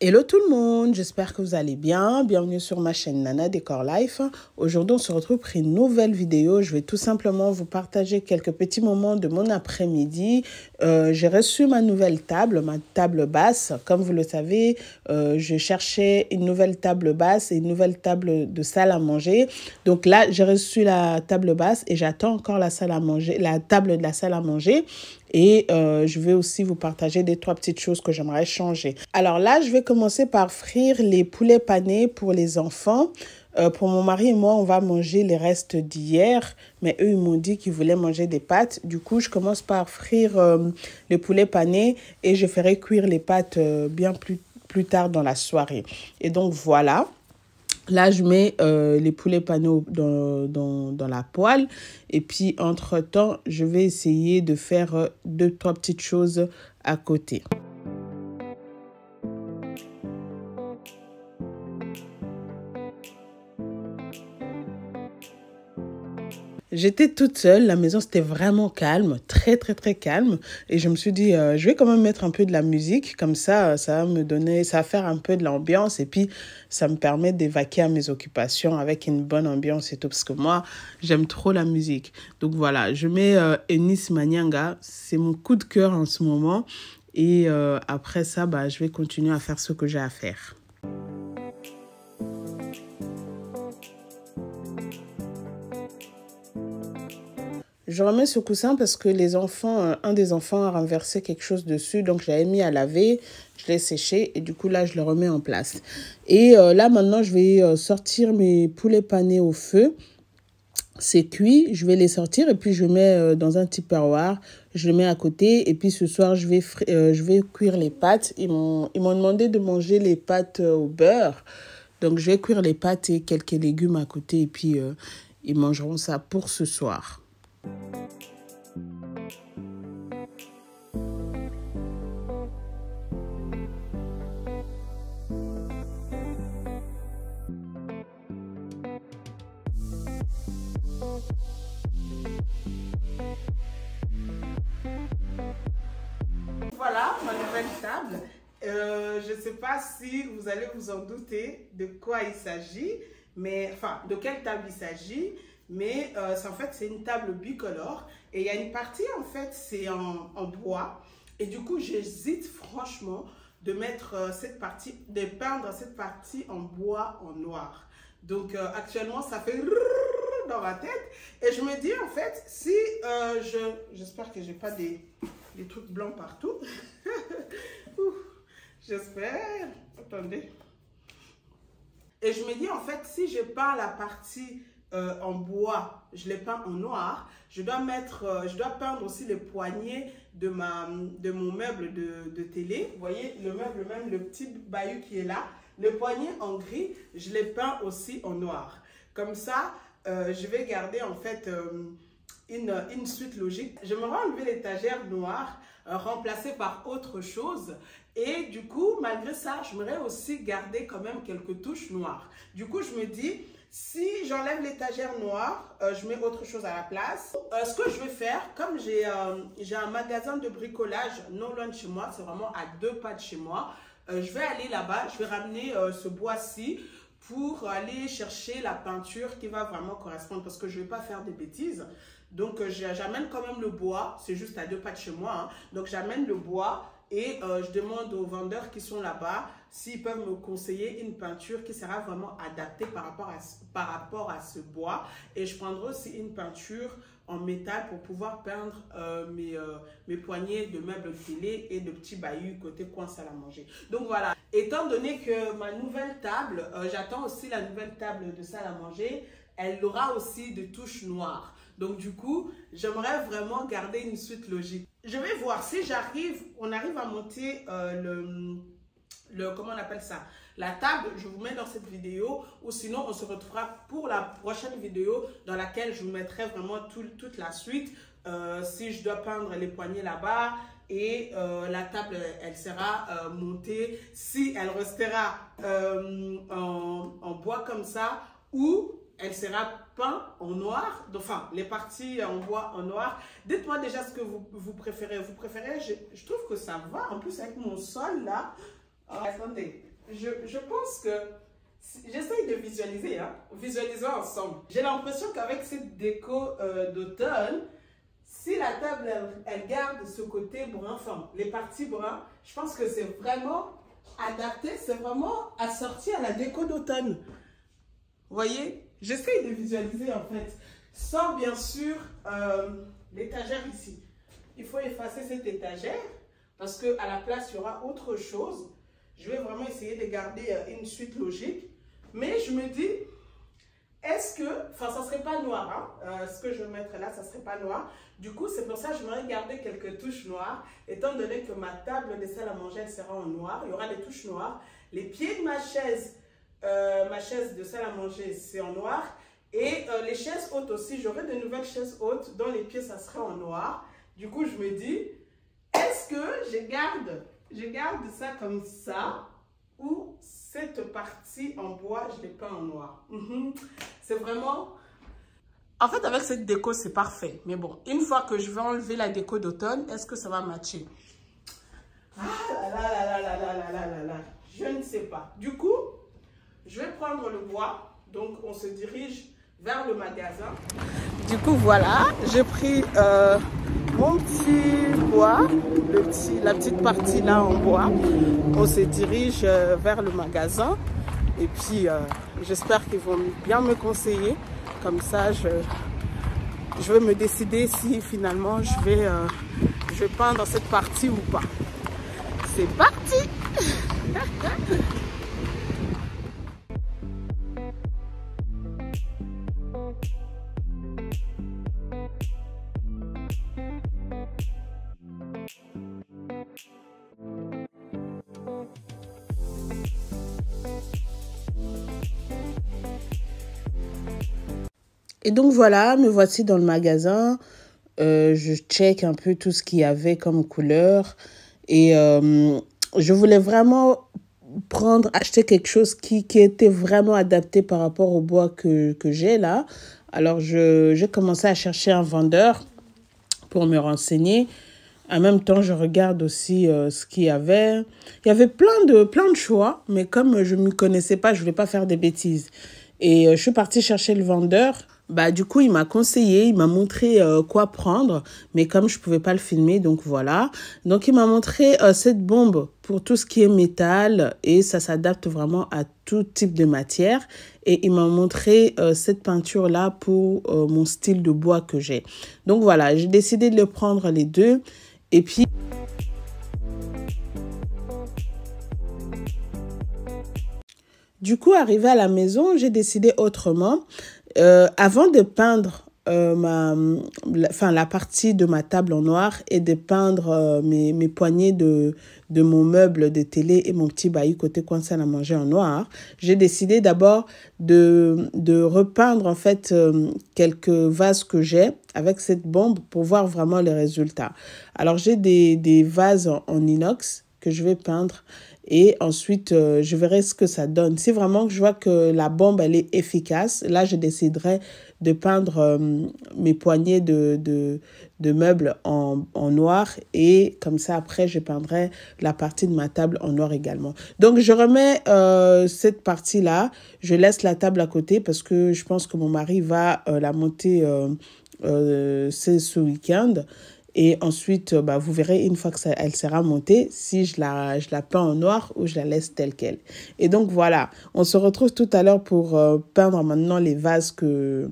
Hello tout le monde, j'espère que vous allez bien. Bienvenue sur ma chaîne Nana Décor Life. Aujourd'hui, on se retrouve pour une nouvelle vidéo. Je vais tout simplement vous partager quelques petits moments de mon après-midi. J'ai reçu ma nouvelle table, ma table basse. Comme vous le savez, je cherchais une nouvelle table basse et une nouvelle table de salle à manger. Donc là, j'ai reçu la table basse et j'attends encore la salle à manger, la table de la salle à manger. Et je vais aussi vous partager des trois petites choses que j'aimerais changer. Alors là, je vais commencer par frire les poulets panés pour les enfants. Pour mon mari et moi, on va manger les restes d'hier. Mais eux, ils m'ont dit qu'ils voulaient manger des pâtes. Du coup, je commence par frire les poulets panés et je ferai cuire les pâtes bien plus tard dans la soirée. Et donc, voilà. Là, je mets les poulets panés dans la poêle. Et puis, entre-temps, je vais essayer de faire deux, trois petites choses à côté. J'étais toute seule, la maison c'était vraiment calme, très calme. Et je me suis dit, je vais quand même mettre un peu de la musique, comme ça va me donner, ça va faire un peu de l'ambiance. Et puis, ça me permet d'évacuer à mes occupations avec une bonne ambiance et tout. Parce que moi, j'aime trop la musique. Donc voilà, je mets Eunice Manyanga, c'est mon coup de cœur en ce moment. Et après ça, je vais continuer à faire ce que j'ai à faire. Je remets ce coussin parce que un des enfants a renversé quelque chose dessus. Donc, j'avais mis à laver, je l'ai séché et du coup, là, je le remets en place. Et là, maintenant, je vais sortir mes poulets panés au feu. C'est cuit, je vais les sortir et puis je mets dans un tupperware. Je le mets à côté et puis ce soir, je vais cuire les pâtes. Ils m'ont demandé de manger les pâtes au beurre. Donc, je vais cuire les pâtes et quelques légumes à côté et puis ils mangeront ça pour ce soir. Voilà ma nouvelle table. Je ne sais pas si vous allez vous en douter de quoi il s'agit, de quelle table il s'agit. Mais en fait, c'est une table bicolore. Et il y a une partie, en fait, c'est en bois. Et du coup, j'hésite franchement de mettre de peindre cette partie en bois en noir. Donc, actuellement, ça fait dans ma tête. Et je me dis, en fait, si j'espère que je n'ai pas des trucs blancs partout. J'espère. Attendez. Et je me dis, en fait, si je peins la partie en bois, je les peins en noir, je dois peindre aussi les poignées de mon meuble de télé. Vous voyez, le meuble même, le petit bahut qui est là, les poignées en gris, je les peins aussi en noir. Comme ça, je vais garder en fait une suite logique. Je me rends enlever l'étagère noire, remplacée par autre chose. Et du coup, malgré ça, j'aimerais aussi garder quand même quelques touches noires. Du coup, je me dis, si j'enlève l'étagère noire, je mets autre chose à la place. Ce que je vais faire, comme j'ai un magasin de bricolage non loin de chez moi, c'est vraiment à 2 pas de chez moi, je vais aller là-bas, je vais ramener ce bois-ci pour aller chercher la peinture qui va vraiment correspondre parce que je ne vais pas faire des bêtises. Donc, j'amène quand même le bois, c'est juste à 2 pas de chez moi. Hein. Donc, j'amène le bois et je demande aux vendeurs qui sont là-bas s'ils peuvent me conseiller une peinture qui sera vraiment adaptée par rapport à ce bois. Et je prendrai aussi une peinture en métal pour pouvoir peindre mes poignées de meubles de télé et de petits bahuts côté coin salle à manger. Donc voilà, étant donné que ma nouvelle table, j'attends aussi la nouvelle table de salle à manger, elle aura aussi des touches noires. Donc du coup, j'aimerais vraiment garder une suite logique. Je vais voir si on arrive à monter comment on appelle ça, la table, je vous mets dans cette vidéo, ou sinon on se retrouvera pour la prochaine vidéo dans laquelle je vous mettrai vraiment toute la suite. Si je dois peindre les poignées là-bas et la table, elle sera montée, si elle restera en bois comme ça, ou elle sera peinte en noir, enfin les parties en bois en noir. Dites-moi déjà ce que vous préférez. Vous préférez, je trouve que ça va, en plus avec mon sol là. Attendez, je pense que j'essaye de visualiser, hein. Visualisons ensemble. J'ai l'impression qu'avec cette déco d'automne, si la table, elle garde ce côté brun, enfin, les parties bruns, je pense que c'est vraiment adapté, c'est vraiment assorti à la déco d'automne. Vous voyez? J'essaye de visualiser en fait. Sans bien sûr l'étagère ici. Il faut effacer cette étagère parce qu'à la place, il y aura autre chose. Je vais vraiment essayer de garder une suite logique. Mais je me dis, est-ce que, enfin, ça ne serait pas noir, hein? Ce que je vais mettre là, ça ne serait pas noir. Du coup, c'est pour ça que j'aimerais garder quelques touches noires, étant donné que ma table de salle à manger, elle sera en noir. Il y aura des touches noires. Les pieds de ma chaise de salle à manger, c'est en noir. Et les chaises hautes aussi, j'aurai de nouvelles chaises hautes dont les pieds, ça serait en noir. Du coup, je me dis, est-ce que je garde ça comme ça ou cette partie en bois, je l'ai peint en noir? C'est vraiment... En fait, avec cette déco, c'est parfait. Mais bon, une fois que je vais enlever la déco d'automne, est-ce que ça va matcher? Ah là là là là là là là là là. Je ne sais pas. Du coup, je vais prendre le bois. Donc, on se dirige vers le magasin. Du coup, voilà. J'ai pris mon petit bois, la petite partie là en bois. On se dirige vers le magasin. Et puis, j'espère qu'ils vont bien me conseiller. Comme ça, je vais me décider si finalement je vais peindre cette partie ou pas. C'est parti! Et donc voilà, me voici dans le magasin. Je check un peu tout ce qu'il y avait comme couleur. Et je voulais vraiment acheter quelque chose qui était vraiment adapté par rapport au bois que j'ai là. Alors, j'ai commencé à chercher un vendeur pour me renseigner. En même temps, je regarde aussi ce qu'il y avait. Il y avait plein de choix, mais comme je ne me connaissais pas, je ne voulais pas faire des bêtises. Et je suis partie chercher le vendeur. Bah, du coup, il m'a conseillé, il m'a montré quoi prendre, mais comme je ne pouvais pas le filmer, donc voilà. Donc, il m'a montré cette bombe pour tout ce qui est métal et ça s'adapte vraiment à tout type de matière. Et il m'a montré cette peinture-là pour mon style de bois que j'ai. Donc, voilà, j'ai décidé de le prendre les deux. Et puis... Du coup, arrivé à la maison, j'ai décidé autrement. Avant de peindre la partie de ma table en noir et de peindre mes poignées de mon meuble de télé et mon petit bahut côté coin salle à manger en noir, j'ai décidé d'abord de repeindre en fait quelques vases que j'ai avec cette bombe pour voir vraiment les résultats. Alors, j'ai des vases en inox que je vais peindre. Et ensuite, je verrai ce que ça donne. Si vraiment je vois que la bombe, elle est efficace, là, je déciderai de peindre mes poignées de meubles en noir. Et comme ça, après, je peindrai la partie de ma table en noir également. Donc, je remets cette partie-là. Je laisse la table à côté parce que je pense que mon mari va la monter ce week-end. Et ensuite, vous verrez une fois que elle sera montée, si je la peins en noir ou je la laisse telle qu'elle. Et donc voilà, on se retrouve tout à l'heure pour peindre maintenant les vases que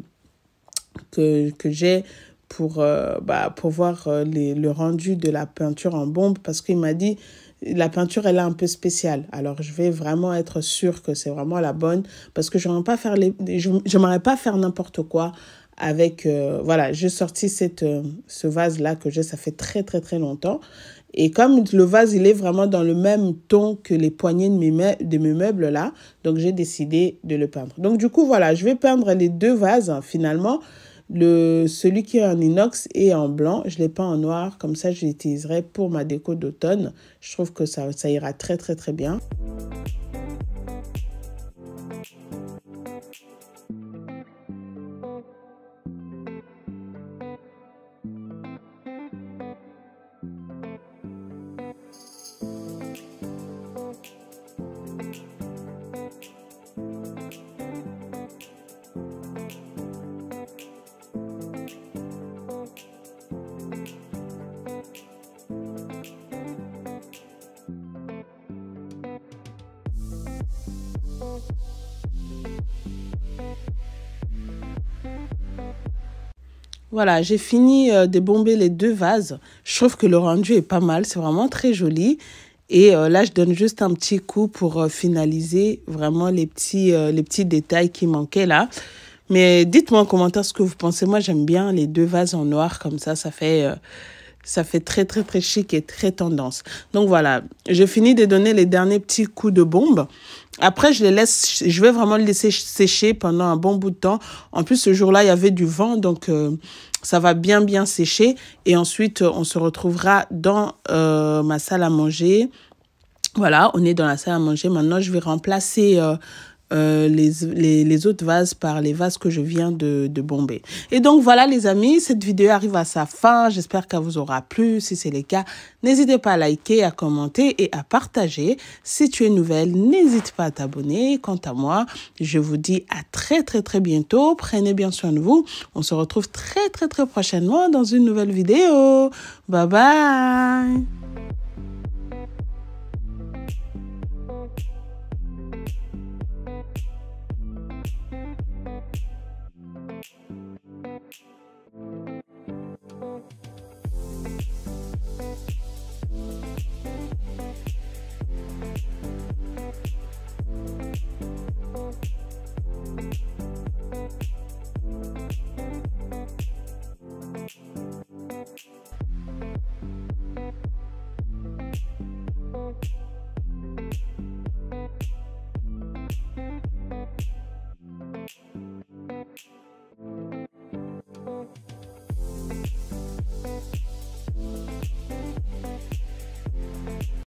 j'ai pour voir le rendu de la peinture en bombe parce qu'il m'a dit la peinture elle est un peu spéciale. Alors je vais vraiment être sûre que c'est vraiment la bonne parce que je n'aimerais pas faire n'importe quoi. Avec, voilà, j'ai sorti ce vase-là que j'ai, ça fait très, très, très longtemps. Et comme le vase, il est vraiment dans le même ton que les poignées de mes meubles là, donc j'ai décidé de le peindre. Donc du coup, voilà, je vais peindre les deux vases, hein, finalement. Celui qui est en inox et en blanc, je l'ai peint en noir. Comme ça, je l'utiliserai pour ma déco d'automne. Je trouve que ça ira très, très, très bien. Voilà, j'ai fini de bomber les 2 vases. Je trouve que le rendu est pas mal, c'est vraiment très joli. Et là, je donne juste un petit coup pour finaliser vraiment les petits détails qui manquaient là. Mais dites-moi en commentaire ce que vous pensez. Moi, j'aime bien les 2 vases en noir comme ça fait très, très, très chic et très tendance. Donc voilà, j'ai fini de donner les derniers petits coups de bombe. Après, je vais vraiment le laisser sécher pendant un bon bout de temps. En plus, ce jour-là, il y avait du vent, donc ça va bien sécher. Et ensuite, on se retrouvera dans ma salle à manger. Voilà, on est dans la salle à manger. Maintenant, je vais remplacer les autres vases par les vases que je viens de bomber. Et donc voilà les amis, cette vidéo arrive à sa fin. J'espère qu'elle vous aura plu. Si c'est le cas, n'hésitez pas à liker, à commenter et à partager. Si tu es nouvelle, n'hésite pas à t'abonner. Quant à moi, je vous dis à très bientôt. Prenez bien soin de vous. On se retrouve très prochainement dans une nouvelle vidéo. Bye bye.